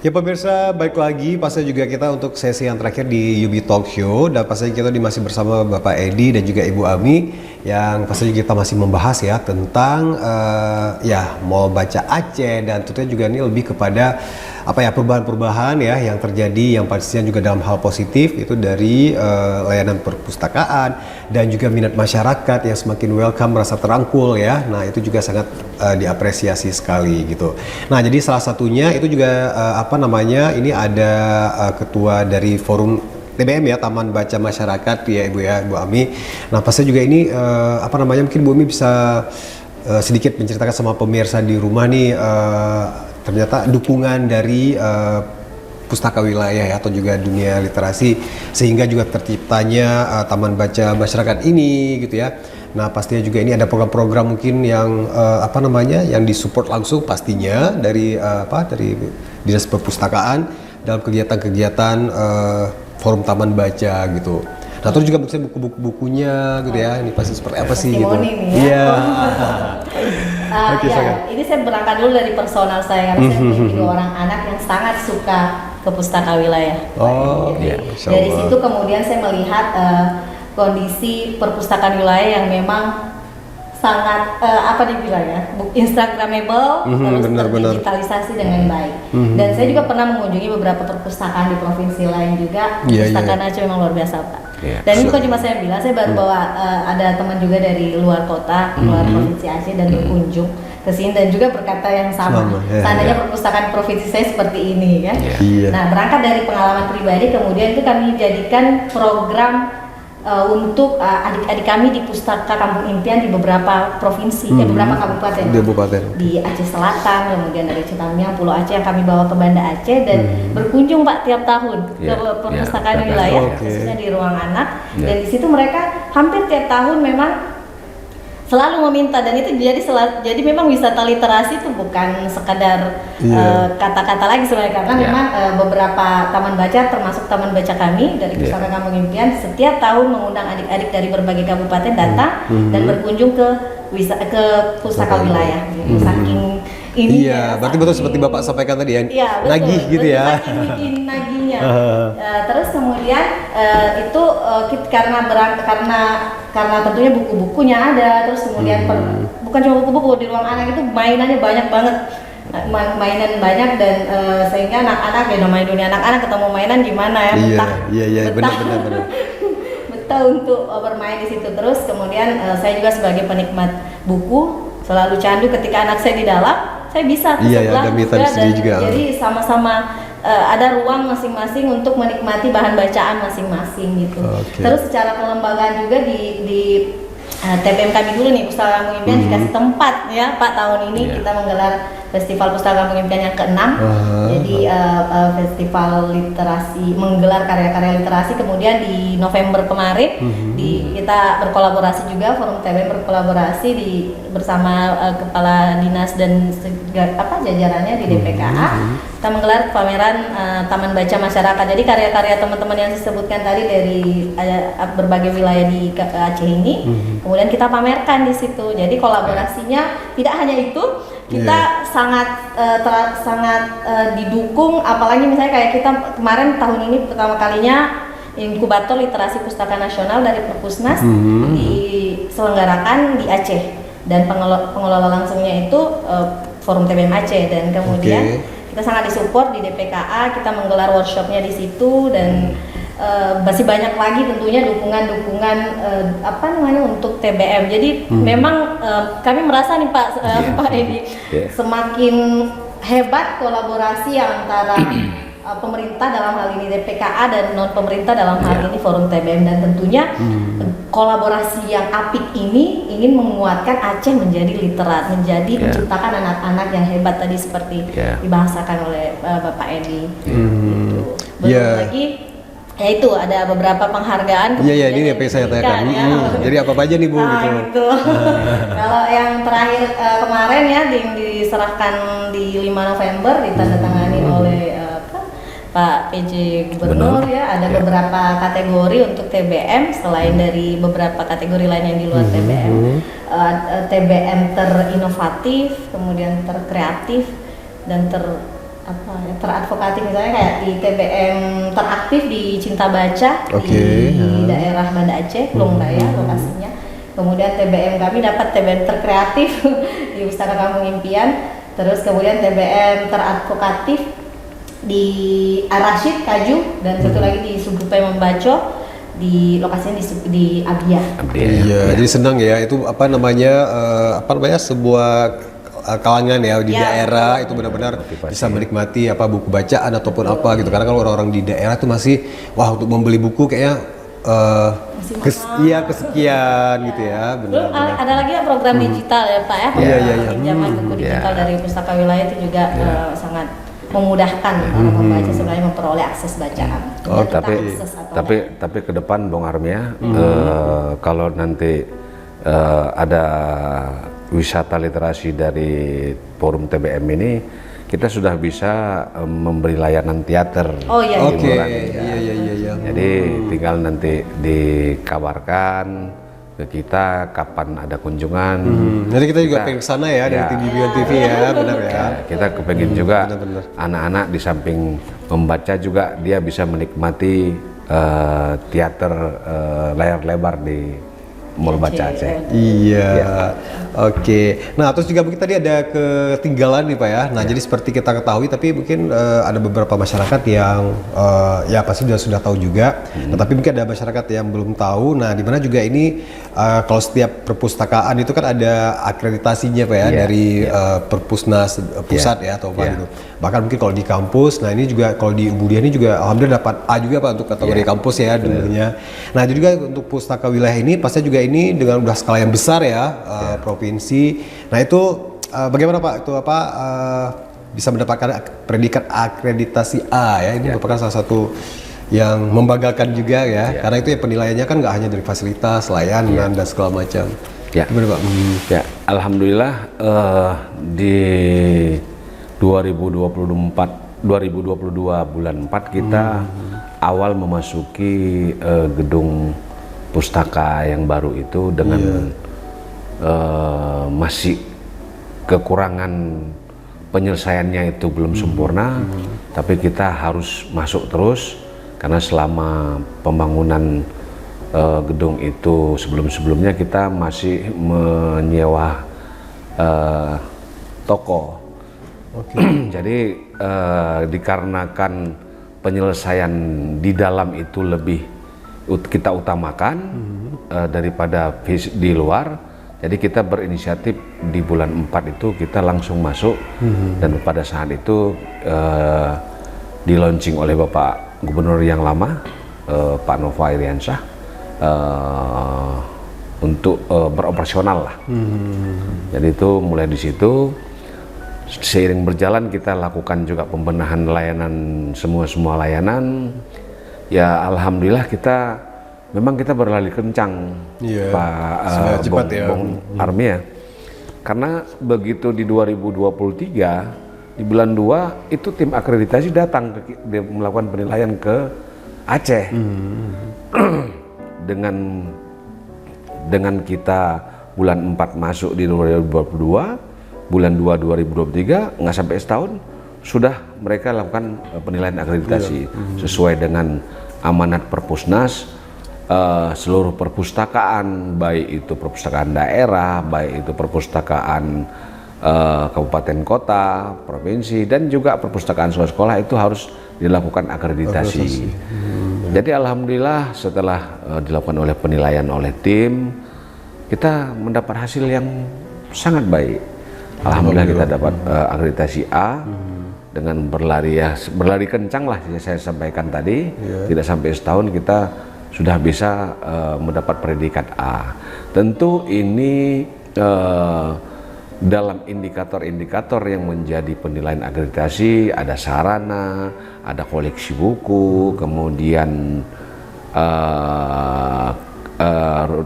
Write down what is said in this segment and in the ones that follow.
Ya pemirsa, balik lagi pastinya juga kita untuk sesi yang terakhir di Yubi Talk Show, dan pastinya kita masih bersama Bapak Edi dan juga Ibu Ami yang pastinya kita masih membahas ya tentang ya Mall Baca Aceh, dan tentunya juga ini lebih kepada apa ya perubahan-perubahan ya yang terjadi yang pastinya juga dalam hal positif itu dari layanan perpustakaan dan juga minat masyarakat yang semakin welcome, merasa terangkul ya. Nah itu juga sangat diapresiasi sekali gitu. Nah jadi salah satunya itu juga ini ada ketua dari forum TBM ya, Taman Baca Masyarakat ya Ibu ya, Ibu Ami. Nah pasti juga ini mungkin Bu Ami bisa sedikit menceritakan sama pemirsa di rumah nih ternyata dukungan dari pustaka wilayah ya, atau juga dunia literasi sehingga juga terciptanya Taman Baca Masyarakat ini gitu ya. Nah pastinya juga ini ada program-program mungkin yang yang disupport langsung pastinya dari dari Dinas Perpustakaan dalam kegiatan-kegiatan forum Taman Baca gitu. Nah terus juga buku-bukunya gitu ya, ini pasti seperti apa sih gitu. Iya. Ini saya berangkat dulu dari personal saya karena saya memiliki 2 orang anak yang sangat suka ke pustaka wilayah. Dari situ kemudian saya melihat kondisi perpustakaan wilayah yang memang sangat instagramable, terus terdigitalisasi dengan baik. Dan saya juga pernah mengunjungi beberapa perpustakaan di provinsi lain juga. Perpustakaan Aceh memang luar biasa Pak. Dan ini bukan cuma saya bilang, saya baru bawa ada teman juga dari luar kota, luar provinsi Aceh dan berkunjung ke sini dan juga berkata yang sama. Seandainya perpustakaan provinsi saya seperti ini kan. Nah berangkat dari pengalaman pribadi, kemudian itu kami jadikan program untuk adik-adik kami di Pustaka Kampung Impian di beberapa provinsi, beberapa kabupaten. Di Aceh Selatan, kemudian dari Citamiang, Pulau Aceh yang kami bawa ke Banda Aceh dan berkunjung Pak tiap tahun ke perpustakaan wilayah, khususnya di ruang anak. Dan di situ mereka hampir tiap tahun memang selalu meminta, dan itu jadi memang wisata literasi itu bukan sekadar kata-kata lagi sebenarnya, karena memang beberapa taman baca termasuk taman baca kami dari Pustaka Kampung Impian setiap tahun mengundang adik-adik dari berbagai kabupaten datang dan berkunjung ke pustaka wilayah. Saking ini berarti betul seperti Bapak sampaikan tadi ya, nagih gitu ya. Saking nagihnya. Terus kemudian itu karena tentunya buku-bukunya ada, terus kemudian bukan cuma buku-buku, di ruang anak itu mainannya banyak banget, mainan banyak, dan sehingga anak-anak ya, namanya dunia anak-anak ketemu mainan gimana ya, benar. Betah untuk bermain di situ. Terus kemudian saya juga sebagai penikmat buku selalu candu ketika anak saya di dalam, saya bisa ke sebelah juga, jadi sama-sama ada ruang masing-masing untuk menikmati bahan bacaan masing-masing gitu. Terus secara kelembagaan juga di TBM kami dulu nih, Pustaka Kampung Impian dikasih tempat ya Pak, tahun ini kita menggelar Festival Pustaka Kampung Impian yang ke-6. Jadi festival literasi, menggelar karya-karya literasi. Kemudian di November kemarin kita berkolaborasi juga, Forum TBM berkolaborasi bersama Kepala Dinas dan jajarannya di DPKA. Kita menggelar pameran Taman Baca Masyarakat. Jadi karya-karya teman-teman yang disebutkan tadi dari berbagai wilayah di Aceh ini, kemudian kita pamerkan di situ. Jadi kolaborasinya tidak hanya itu, kita sangat didukung, apalagi misalnya kayak kita kemarin tahun ini pertama kalinya inkubator literasi pustaka nasional dari Perpusnas diselenggarakan di Aceh, dan pengelola langsungnya itu Forum TBM Aceh, dan kemudian kita sangat disupport di DPKA, kita menggelar workshopnya di situ, dan masih banyak lagi tentunya dukungan untuk TBM. Jadi memang kami merasa nih Pak Edi, semakin hebat kolaborasi antara pemerintah dalam hal ini DPKA dan non pemerintah dalam hal ini Forum TBM, dan tentunya kolaborasi yang apik ini ingin menguatkan Aceh menjadi literat, menjadi menciptakan anak-anak yang hebat tadi seperti dibahasakan oleh Bapak Edi. Belum lagi ya itu ada beberapa penghargaan. Ini apa yang saya tanyakan. Jadi apa aja nih Bu? Gitu. Kalau yang terakhir kemarin ya diserahkan di 5 November ditandatangani oleh Pak PJ Gubernur ya, ada beberapa kategori untuk TBM selain dari beberapa kategori lain yang di luar TBM. TBM terinovatif, kemudian terkreatif, dan apa ya, teradvokatif, misalnya kayak di TBM teraktif di Cinta Baca Oke, di daerah Banda Aceh, Longdaya lokasinya. Kemudian TBM kami dapat TBM terkreatif di Pustaka Kampung Impian. Terus kemudian TBM teradvokatif di Ar-Rasyid Kaju, dan satu lagi di Subupai Membaco, di lokasinya di Abia. Iya, jadi senang ya itu apa namanya sebuah kalangan ya di daerah itu benar-benar bisa menikmati apa buku bacaan ataupun apa gitu, karena kalau orang-orang di daerah itu masih wah untuk membeli buku kayaknya kesekian gitu ya, Belum benar. ada lagi ya program digital ya Pak ya, pinjaman buku digital dari Pustaka Wilayah itu juga sangat memudahkan para pembaca sebenarnya memperoleh akses bacaan. Oh, Dan tapi akses atau tapi ke depan Bung Armia, kalau nanti ada wisata literasi dari forum TBM ini, kita sudah bisa memberi layanan teater. Oh iya. Oke, hiburan. iya. Jadi tinggal nanti dikabarkan ke kita kapan ada kunjungan. Jadi kita juga pengen kesana ya dari tim Bibian TV ya, benar ya. Kita kepengen juga benar-benar. anak-anak di samping membaca juga dia bisa menikmati teater layar lebar di Mall Baca Aceh. Iya, oke. Nah, terus juga mungkin tadi ada ketinggalan nih Pak ya. Nah, jadi seperti kita ketahui, tapi mungkin ada beberapa masyarakat yang ya pasti sudah tahu juga. Nah, tapi mungkin ada masyarakat yang belum tahu. Nah, di mana juga ini kalau setiap perpustakaan itu kan ada akreditasinya Pak ya dari Perpusnas pusat ya atau apa gitu. Bahkan mungkin kalau di kampus, nah ini juga kalau di Budia ini juga alhamdulillah dapat A juga Pak untuk kategori kampus ya dulunya. Nah, jadi juga untuk pustaka wilayah ini pasti juga ini dengan udah skala yang besar ya, provinsi. Nah itu bagaimana Pak itu apa bisa mendapatkan predikat akreditasi A ya, ini merupakan salah satu yang membanggakan juga ya, karena itu ya penilaiannya kan nggak hanya dari fasilitas, layanan dan segala macam. Gimana Pak? Ya, alhamdulillah di 2022 bulan 4 kita awal memasuki gedung pustaka yang baru itu dengan masih kekurangan penyelesaiannya itu belum sempurna, tapi kita harus masuk terus karena selama pembangunan gedung itu sebelum-sebelumnya kita masih menyewa toko. Jadi dikarenakan penyelesaian di dalam itu lebih kita utamakan daripada di luar, jadi kita berinisiatif di bulan 4 itu kita langsung masuk dan pada saat itu di launching oleh Bapak Gubernur yang lama Pak Nova Iriansyah untuk beroperasional lah. Jadi itu mulai di situ. Seiring berjalan kita lakukan juga pembenahan layanan, semua layanan. Ya alhamdulillah memang kita berlari kencang, Pak Bung Armia. Karena begitu di 2023 di bulan 2 itu tim akreditasi datang melakukan penilaian ke Aceh. dengan kita bulan 4 masuk di 2022, bulan 2 2023 nggak sampai setahun sudah mereka lakukan penilaian akreditasi sesuai dengan amanat Perpusnas. Seluruh perpustakaan, baik itu perpustakaan daerah, baik itu perpustakaan kabupaten kota, provinsi, dan juga perpustakaan sekolah itu harus dilakukan akreditasi. Jadi alhamdulillah setelah dilakukan oleh penilaian oleh tim, kita mendapat hasil yang sangat baik. Alhamdulillah kita dapat akreditasi A dengan berlari kencang lah saya sampaikan tadi. Tidak sampai setahun kita sudah bisa mendapat predikat A. Tentu ini dalam indikator-indikator yang menjadi penilaian akreditasi ada sarana, ada koleksi buku, kemudian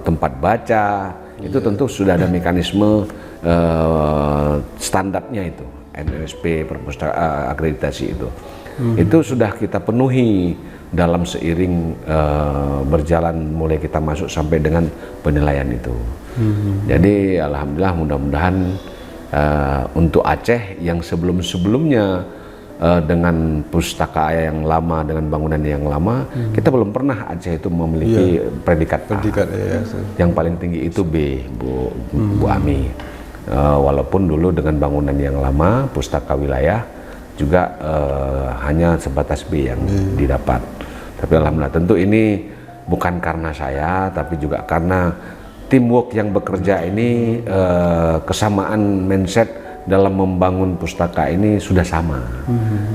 tempat baca. Itu tentu sudah ada mekanisme standarnya itu, NSP akreditasi itu. Itu sudah kita penuhi dalam seiring berjalan mulai kita masuk sampai dengan penilaian itu. Jadi alhamdulillah mudah-mudahan untuk Aceh yang sebelum-sebelumnya dengan pustaka yang lama, dengan bangunan yang lama, kita belum pernah Aceh itu memiliki predikat A. Yang paling tinggi itu B, Bu Ami. Walaupun dulu dengan bangunan yang lama, pustaka wilayah juga hanya sebatas B yang didapat. Tapi alhamdulillah, tentu ini bukan karena saya, tapi juga karena teamwork yang bekerja ini, kesamaan mindset dalam membangun pustaka ini sudah sama.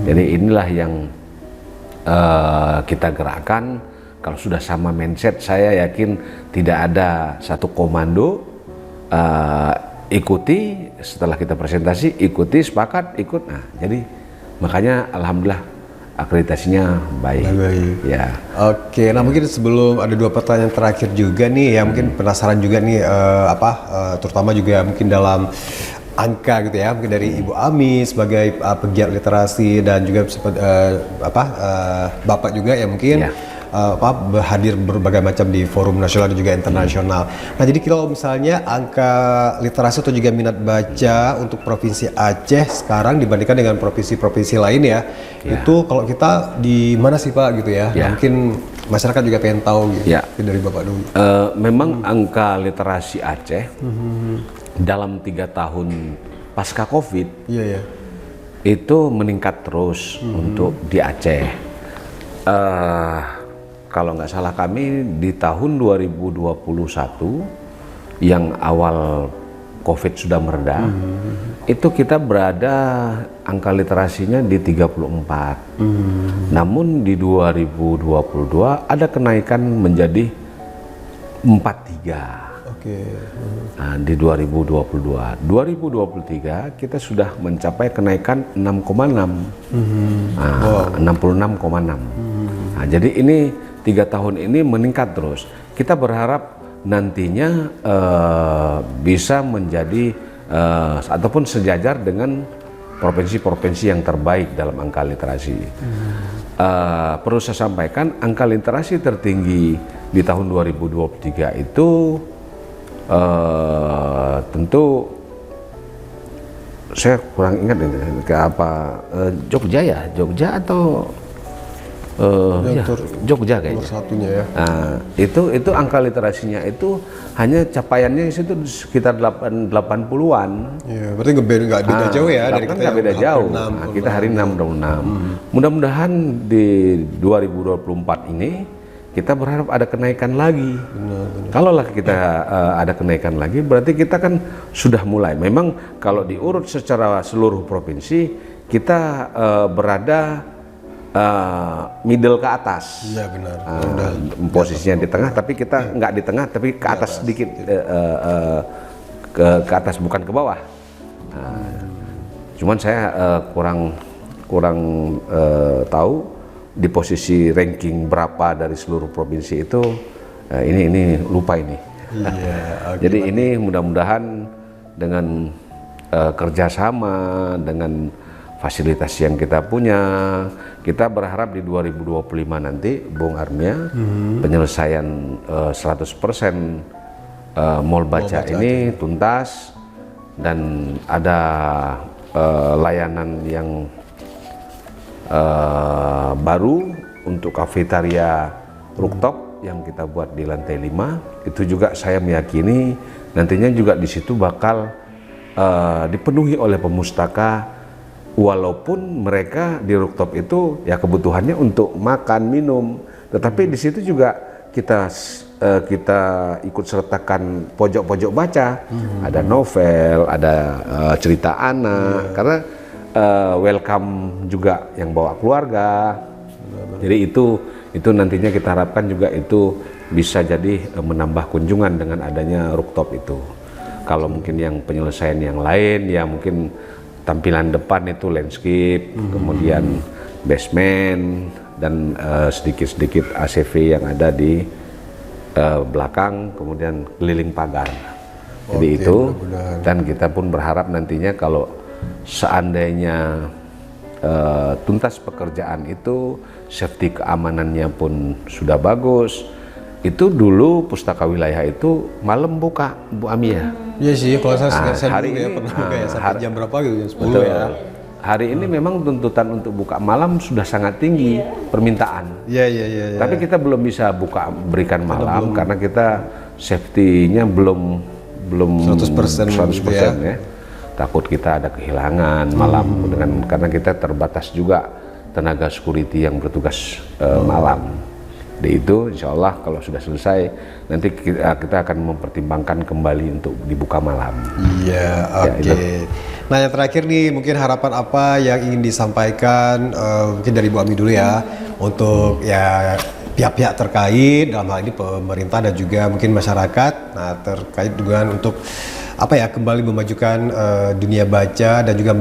Jadi inilah yang kita gerakkan. Kalau sudah sama mindset, saya yakin tidak ada satu komando, ikuti, setelah kita presentasi, ikuti, sepakat, ikut. Nah, jadi makanya alhamdulillah akreditasinya baik. Ya. Oke, nah mungkin sebelum ada 2 pertanyaan terakhir juga nih, ya mungkin penasaran juga nih terutama juga mungkin dalam angka gitu ya, mungkin dari Ibu Ami sebagai pegiat literasi dan juga Bapak juga ya mungkin hadir berbagai macam di forum nasional dan juga internasional. Nah, jadi kalau misalnya angka literasi atau juga minat baca untuk Provinsi Aceh sekarang dibandingkan dengan provinsi-provinsi lain ya, itu kalau kita di mana sih Pak gitu ya? Nah, mungkin masyarakat juga pengen tahu gitu dari Bapak dulu. Memang angka literasi Aceh dalam 3 tahun pasca COVID itu meningkat terus untuk di Aceh. Kalau nggak salah kami di tahun 2021 yang awal COVID sudah mereda, itu kita berada angka literasinya di 34. Namun di 2022 ada kenaikan menjadi 43. Nah, di 2022, 2023 kita sudah mencapai kenaikan 6,6, 66,6. Nah, jadi ini 3 tahun ini meningkat terus. Kita berharap nantinya bisa menjadi ataupun sejajar dengan provinsi-provinsi yang terbaik dalam angka literasi. Perlu saya sampaikan, angka literasi tertinggi di tahun 2023 itu tentu saya kurang ingat ke apa, Jogja atau Jogja kayaknya. Satunya ya. Nah, itu angka literasinya itu hanya capaiannya itu sekitar 80-an. Iya, berarti nggak beda jauh ya dari kita. Nggak beda jauh. Nah, kita hari 66. Mudah-mudahan di 2024 ini kita berharap ada kenaikan lagi. Kalaulah kita ada kenaikan lagi, berarti kita kan sudah mulai. Memang kalau diurut secara seluruh provinsi, kita berada middle ke atas. Iya benar. Posisinya di tengah, tapi kita nggak di tengah, tapi ke atas sedikit, ke atas bukan ke bawah. Cuman saya kurang tahu di posisi ranking berapa dari seluruh provinsi itu, ini lupa ini. Jadi ini mudah-mudahan dengan kerjasama dengan fasilitas yang kita punya, kita berharap di 2025 nanti Bung Armia penyelesaian 100% mall baca ini tuntas dan ada layanan yang baru untuk kafetaria rooftop yang kita buat di lantai 5. Itu juga saya meyakini nantinya juga di situ bakal dipenuhi oleh pemustaka, walaupun mereka di rooftop itu ya kebutuhannya untuk makan minum, tetapi di situ juga kita ikut sertakan pojok-pojok baca, ada novel, ada cerita anak, karena welcome juga yang bawa keluarga. Jadi itu nantinya kita harapkan juga itu bisa jadi menambah kunjungan dengan adanya rooftop itu. Kalau mungkin yang penyelesaian yang lain ya mungkin tampilan depan itu landscape, kemudian basement dan sedikit-sedikit ACV yang ada di belakang, kemudian keliling pagar. Jadi itu dan kita pun berharap nantinya kalau seandainya tuntas pekerjaan itu, safety keamanannya pun sudah bagus. Itu dulu pustaka wilayah itu malam buka, Bu Ami ya. Iya sih, kalau saya hari dulu ya ini, pernah buka ya sampai jam berapa gitu, jam 10 ya. hari ini memang tuntutan untuk buka malam sudah sangat tinggi permintaan. Iya. Tapi kita belum bisa berikan malam karena kita safety-nya belum 100% 100% ya. Takut kita ada kehilangan malam karena kita terbatas juga tenaga security yang bertugas malam. Di itu insya Allah kalau sudah selesai nanti kita akan mempertimbangkan kembali untuk dibuka malam. Iya, oke. Nah yang terakhir nih mungkin harapan apa yang ingin disampaikan mungkin dari Bu Ami dulu ya untuk ya pihak-pihak terkait dalam hal ini pemerintah dan juga mungkin masyarakat. Nah terkait dengan untuk apa ya kembali memajukan dunia baca dan juga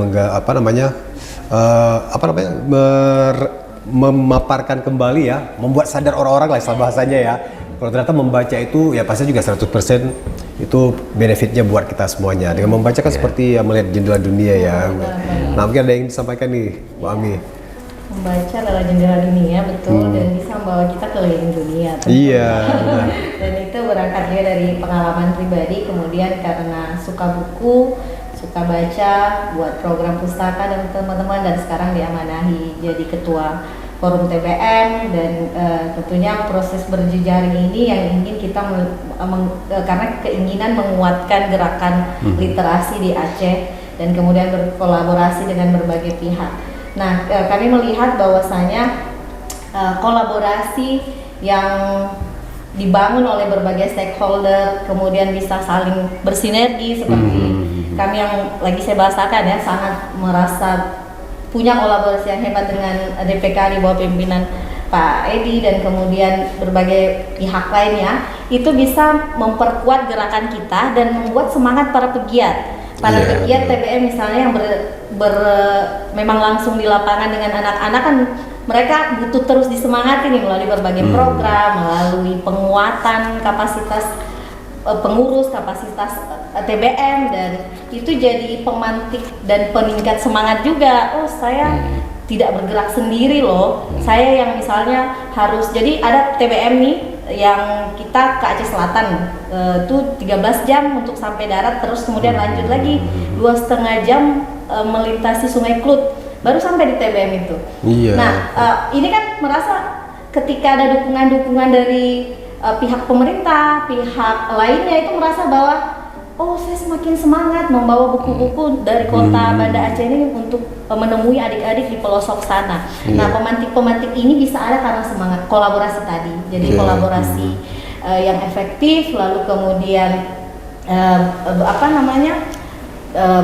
memaparkan kembali ya, membuat sadar orang-orang lah istilah bahasanya ya. Kalau ternyata membaca itu ya pasti juga 100% itu benefitnya buat kita semuanya. Dengan membaca kan seperti ya, melihat jendela dunia ya. Nah mungkin ada yang disampaikan nih Bu Ami. Membaca adalah jendela dunia, betul, dan bisa membawa kita keliling dunia. Iya. Dan itu berangkatnya dari pengalaman pribadi, kemudian karena suka buku, suka baca, buat program pustaka dan teman-teman, dan sekarang diamanahi jadi ketua forum TBM, dan tentunya proses berjejaring ini yang ingin kita karena keinginan menguatkan gerakan literasi di Aceh dan kemudian berkolaborasi dengan berbagai pihak. Nah, kami melihat bahwasanya kolaborasi yang dibangun oleh berbagai stakeholder kemudian bisa saling bersinergi seperti kami yang lagi saya bahasakan ya, sangat merasa punya kolaborasi yang hebat dengan DPK di bawah pimpinan Pak Edi dan kemudian berbagai pihak lainnya, itu bisa memperkuat gerakan kita dan membuat semangat para pegiat. Para pegiat TBM misalnya yang memang langsung di lapangan dengan anak-anak kan, mereka butuh terus disemangati nih melalui berbagai program, melalui penguatan kapasitas pengurus, kapasitas TBM, dan itu jadi pemantik dan peningkat semangat juga. Oh, saya tidak bergerak sendiri loh. Saya yang misalnya harus, jadi ada TBM nih yang kita ke Aceh Selatan itu 13 jam untuk sampai darat, terus kemudian lanjut lagi 2,5 jam melintasi Sungai Klut baru sampai di TBM itu. Nah, ini kan merasa ketika ada dukungan-dukungan dari pihak pemerintah, pihak lainnya, itu merasa bahwa oh, saya semakin semangat membawa buku-buku dari kota Banda Aceh ini untuk menemui adik-adik di pelosok sana. Nah, pemantik-pemantik ini bisa ada karena semangat kolaborasi tadi. Jadi kolaborasi yang efektif, lalu kemudian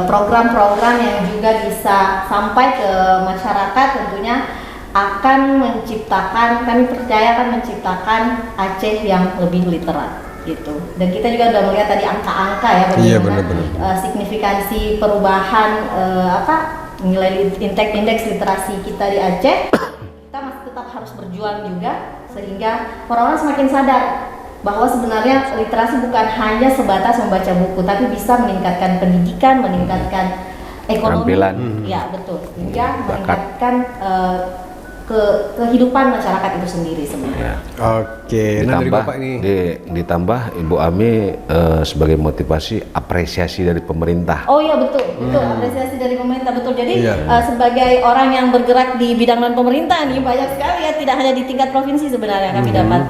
program-program yang juga bisa sampai ke masyarakat, tentunya akan menciptakan, kami percaya akan menciptakan Aceh yang lebih literat gitu. Dan kita juga sudah melihat tadi angka-angka ya, bagaimana signifikansi perubahan nilai indeks literasi kita di Aceh. Kita masih tetap harus berjuang juga sehingga orang-orang semakin sadar bahwa sebenarnya literasi bukan hanya sebatas membaca buku, tapi bisa meningkatkan pendidikan, meningkatkan ekonomi. Ya, betul. Hingga meningkatkan kehidupan masyarakat itu sendiri sebenarnya. Oke, nah dari Bapak ini ditambah Ibu Ami sebagai motivasi apresiasi dari pemerintah. Oh iya, betul, apresiasi dari pemerintah, betul. Jadi sebagai orang yang bergerak di bidang non pemerintah nih, banyak sekali ya, tidak hanya di tingkat provinsi sebenarnya kami dapat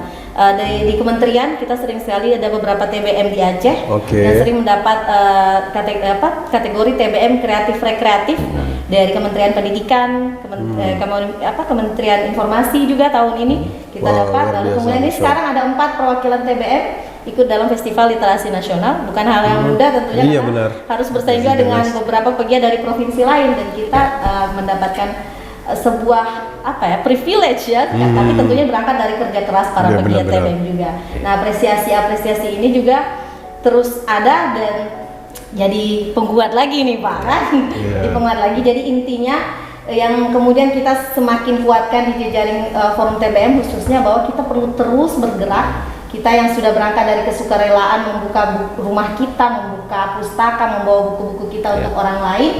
di kementerian, kita sering sekali ada beberapa TBM di Aceh yang sering mendapat kategori TBM kreatif rekreatif dari Kementerian Pendidikan, Kementerian Informasi juga tahun ini kita dapat. Lalu kemudian ini sekarang ada 4 perwakilan TBM ikut dalam Festival Literasi Nasional, bukan hal yang mudah tentunya, karena harus bersaing juga dengan beberapa pegiat dari provinsi lain, dan kita mendapatkan sebuah privilege ya, tapi tentunya berangkat dari kerja keras para pegiat TBM juga. Nah, apresiasi ini juga terus ada dan jadi pengguat lagi nih Pak kan, jadi penguat lagi. Jadi intinya yang kemudian kita semakin kuatkan di jejaring forum TBM khususnya, bahwa kita perlu terus bergerak. Kita yang sudah berangkat dari kesukarelaan membuka rumah kita, membuka pustaka, membawa buku-buku kita untuk orang lain,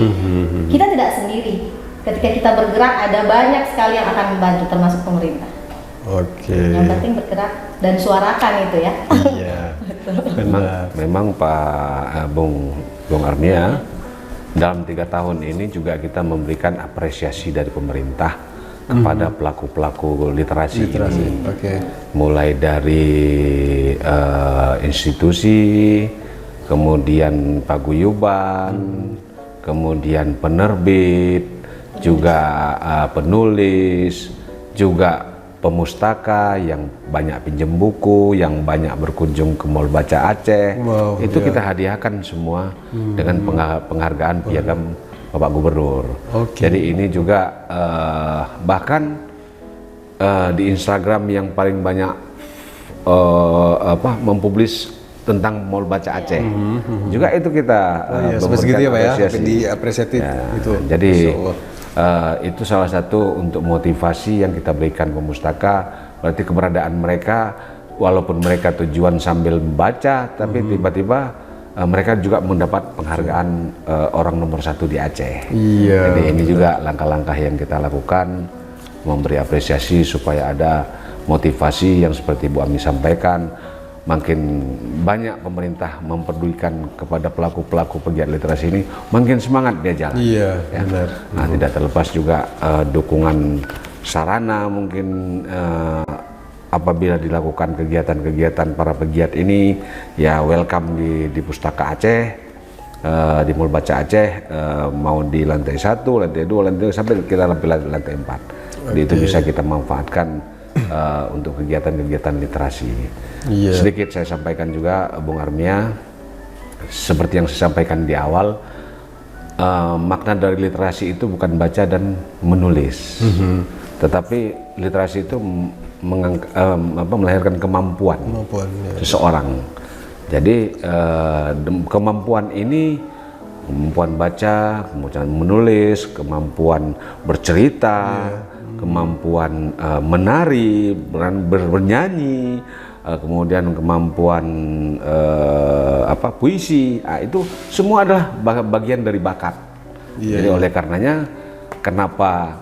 kita tidak sendiri. Ketika kita bergerak, ada banyak sekali yang akan membantu, termasuk pemerintah. Yang penting bergerak dan suarakan itu ya. Memang Pak Bung Armia dalam 3 tahun ini juga kita memberikan apresiasi dari pemerintah kepada pelaku-pelaku literasi ini. Mulai dari institusi, kemudian paguyuban, kemudian penerbit, juga penulis, juga pemustaka yang banyak pinjam buku, yang banyak berkunjung ke Mall Baca Aceh. Itu kita hadiahkan semua dengan penghargaan piagam Bapak Gubernur. Jadi ini juga bahkan di Instagram yang paling banyak mempublis tentang Mall Baca Aceh. Juga itu kita segitu ya Pak ya, apresiasi. itu. Jadi itu salah satu untuk motivasi yang kita berikan pemustaka. Berarti keberadaan mereka, walaupun mereka tujuan sambil membaca, tapi tiba-tiba mereka juga mendapat penghargaan orang nomor 1 di Aceh. Jadi ini juga langkah-langkah yang kita lakukan, memberi apresiasi supaya ada motivasi yang seperti Bu Ami sampaikan. Makin banyak pemerintah memperdulikan kepada pelaku-pelaku pegiat literasi ini, makin semangat dia jalan. Benar. Nah, tidak terlepas juga dukungan sarana mungkin apabila dilakukan kegiatan-kegiatan para pegiat ini, ya welcome di Pustaka Aceh, di Mall Baca Aceh, mau di lantai 1, lantai 2, lantai 3, sampai kita lantai 4. Jadi itu bisa kita manfaatkan untuk kegiatan-kegiatan literasi. Sedikit saya sampaikan juga, Bung Armia, seperti yang saya sampaikan di awal, makna dari literasi itu bukan baca dan menulis, tetapi literasi itu melahirkan kemampuan seseorang. Jadi kemampuan ini, kemampuan baca, kemampuan menulis, kemampuan bercerita, kemampuan menari, bernyanyi, kemudian kemampuan puisi, itu semua adalah bagian dari bakat. Jadi oleh karenanya, kenapa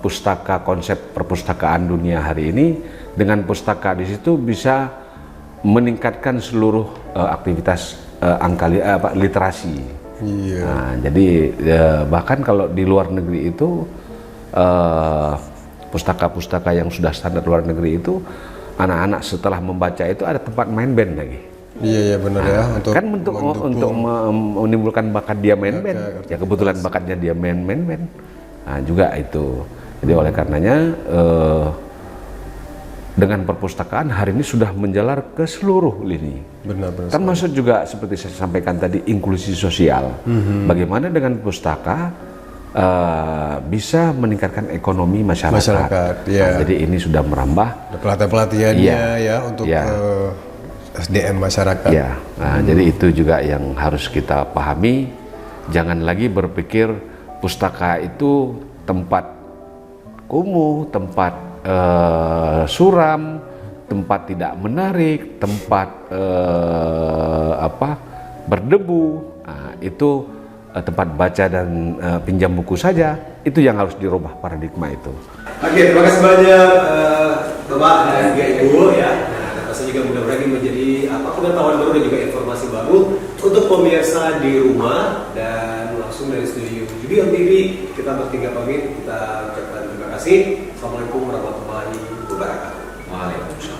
pustaka, konsep perpustakaan dunia hari ini dengan pustaka di situ bisa meningkatkan seluruh aktivitas literasi. Nah, jadi bahkan kalau di luar negeri itu pustaka-pustaka yang sudah standar luar negeri itu, anak-anak setelah membaca itu ada tempat main band lagi. Benar ya. Kan untuk menimbulkan bakat dia main band. Ya kebetulan bakatnya dia main band. Nah, juga itu. Jadi oleh karenanya dengan perpustakaan hari ini sudah menjalar ke seluruh lini. Benar. Termasuk juga seperti saya sampaikan tadi, inklusi sosial. Bagaimana dengan pustaka bisa meningkatkan ekonomi masyarakat. Nah, jadi ini sudah merambah. Pelatihan-pelatihannya untuk SDM masyarakat. Nah, jadi itu juga yang harus kita pahami. Jangan lagi berpikir pustaka itu tempat kumuh, tempat suram, tempat tidak menarik, tempat berdebu. Nah, itu tempat baca dan pinjam buku saja, itu yang harus dirubah paradigma itu. Oke, terima kasih banyak Bapak dan juga Ibu ya. Nah, pasti juga mudah-mudahan ini menjadi pengetahuan baru dan juga informasi baru untuk pemirsa di rumah. Dan langsung dari studio Jubion TV, kita bertiga pamit, kita ucapkan terima kasih. Assalamualaikum warahmatullahi wabarakatuh. Waalaikumsalam.